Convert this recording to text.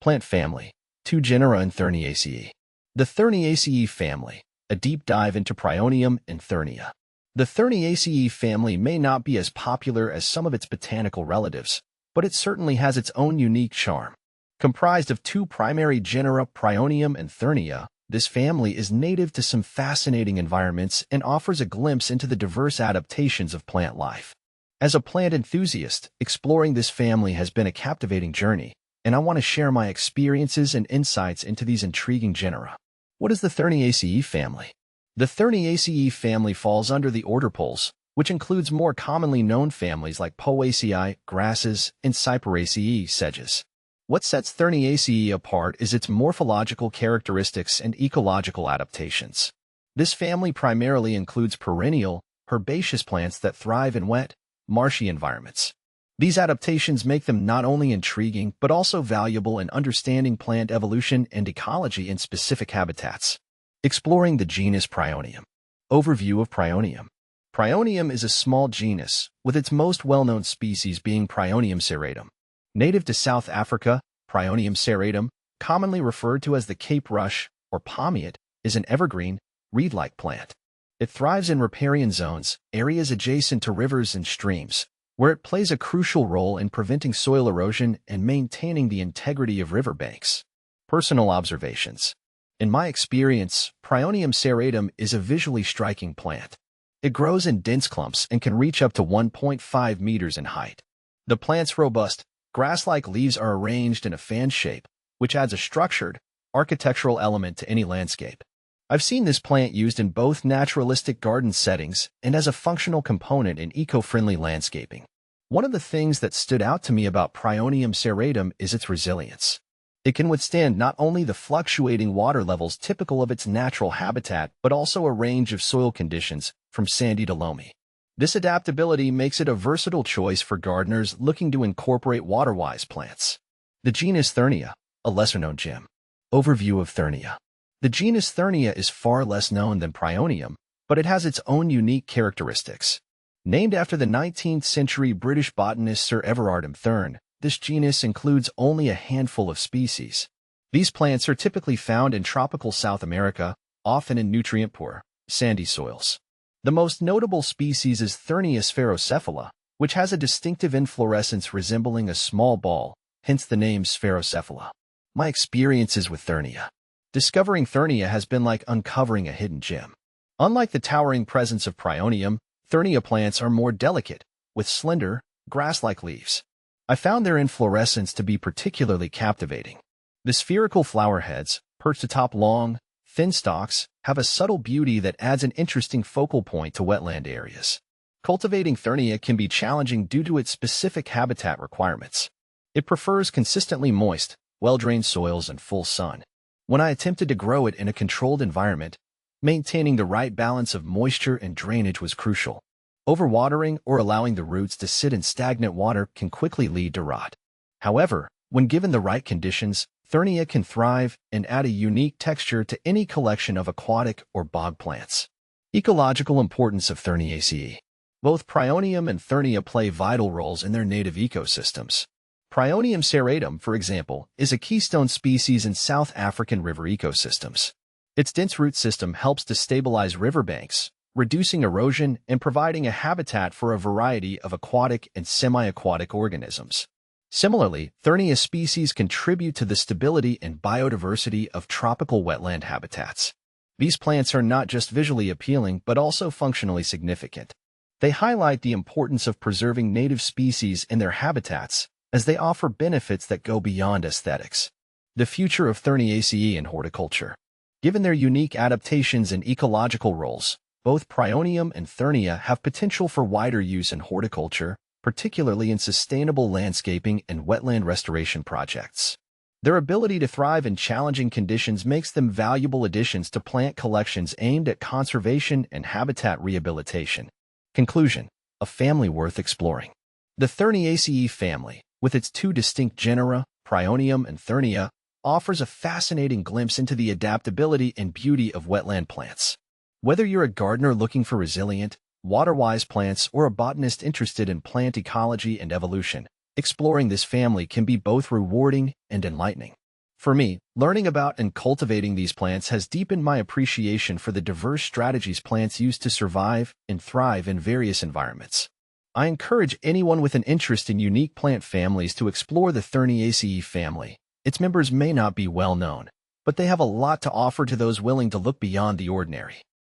Plant family, 2 genera in Thurniaceae. The Thurniaceae family, a deep dive into Prionium and Thurnia. The Thurniaceae family may not be as popular as some of its botanical relatives, but it certainly has its own unique charm. Comprised of 2 primary genera, Prionium and Thurnia, this family is native to some fascinating environments and offers a glimpse into the diverse adaptations of plant life. As a plant enthusiast, exploring this family has been a captivating journey, and I want to share my experiences and insights into these intriguing genera. What is the Thurniaceae family? The Thurniaceae family falls under the order Poles, which includes more commonly known families like Poaceae, grasses, and Cyperaceae, sedges. What sets Thurniaceae apart is its morphological characteristics and ecological adaptations. This family primarily includes perennial, herbaceous plants that thrive in wet, marshy environments. These adaptations make them not only intriguing but also valuable in understanding plant evolution and ecology in specific habitats. Exploring the genus Prionium. Overview of Prionium. Prionium is a small genus, with its most well-known species being Prionium serratum. Native to South Africa, Prionium serratum, commonly referred to as the Cape rush or palmeate, is an evergreen, reed-like plant. It thrives in riparian zones, areas adjacent to rivers and streams, where it plays a crucial role in preventing soil erosion and maintaining the integrity of riverbanks. Personal observations. In my experience, Prionium serratum is a visually striking plant. It grows in dense clumps and can reach up to 1.5 meters in height. The plant's robust, grass-like leaves are arranged in a fan shape, which adds a structured, architectural element to any landscape. I've seen this plant used in both naturalistic garden settings and as a functional component in eco-friendly landscaping. One of the things that stood out to me about Prionium serratum is its resilience. It can withstand not only the fluctuating water levels typical of its natural habitat, but also a range of soil conditions, from sandy to loamy. This adaptability makes it a versatile choice for gardeners looking to incorporate water-wise plants. The genus Thurnia, a lesser-known gem. Overview of Thurnia. The genus Thurnia is far less known than Prionium, but it has its own unique characteristics. Named after the 19th century British botanist Sir Everard M. Thurn, this genus includes only a handful of species. These plants are typically found in tropical South America, often in nutrient-poor, sandy soils. The most notable species is Thurnia sphaerocephala, which has a distinctive inflorescence resembling a small ball, hence the name sphaerocephala. My experiences with Thurnia. Discovering Thurnia has been like uncovering a hidden gem. Unlike the towering presence of Prionium, Thurnia plants are more delicate, with slender, grass-like leaves. I found their inflorescence to be particularly captivating. The spherical flower heads, perched atop long, thin stalks, have a subtle beauty that adds an interesting focal point to wetland areas. Cultivating Thurnia can be challenging due to its specific habitat requirements. It prefers consistently moist, well-drained soils and full sun. When I attempted to grow it in a controlled environment, maintaining the right balance of moisture and drainage was crucial. Overwatering or allowing the roots to sit in stagnant water can quickly lead to rot. However, when given the right conditions, Thurnia can thrive and add a unique texture to any collection of aquatic or bog plants. Ecological importance of Thurniaceae. Both Prionium and Thurnia play vital roles in their native ecosystems. Prionium serratum, for example, is a keystone species in South African river ecosystems. Its dense root system helps to stabilize riverbanks, reducing erosion and providing a habitat for a variety of aquatic and semi-aquatic organisms. Similarly, Thurnia species contribute to the stability and biodiversity of tropical wetland habitats. These plants are not just visually appealing but also functionally significant. They highlight the importance of preserving native species in their habitats, as they offer benefits that go beyond aesthetics. The future of Thurniaceae in horticulture. Given their unique adaptations and ecological roles, both Prionium and Thurnia have potential for wider use in horticulture, particularly in sustainable landscaping and wetland restoration projects. Their ability to thrive in challenging conditions makes them valuable additions to plant collections aimed at conservation and habitat rehabilitation. Conclusion: a family worth exploring. The Thurniaceae family, with its 2 distinct genera, Prionium and Thurnia, offers a fascinating glimpse into the adaptability and beauty of wetland plants. Whether you're a gardener looking for resilient, water-wise plants or a botanist interested in plant ecology and evolution, exploring this family can be both rewarding and enlightening. For me, learning about and cultivating these plants has deepened my appreciation for the diverse strategies plants use to survive and thrive in various environments. I encourage anyone with an interest in unique plant families to explore the Thurniaceae family. Its members may not be well known, but they have a lot to offer to those willing to look beyond the ordinary.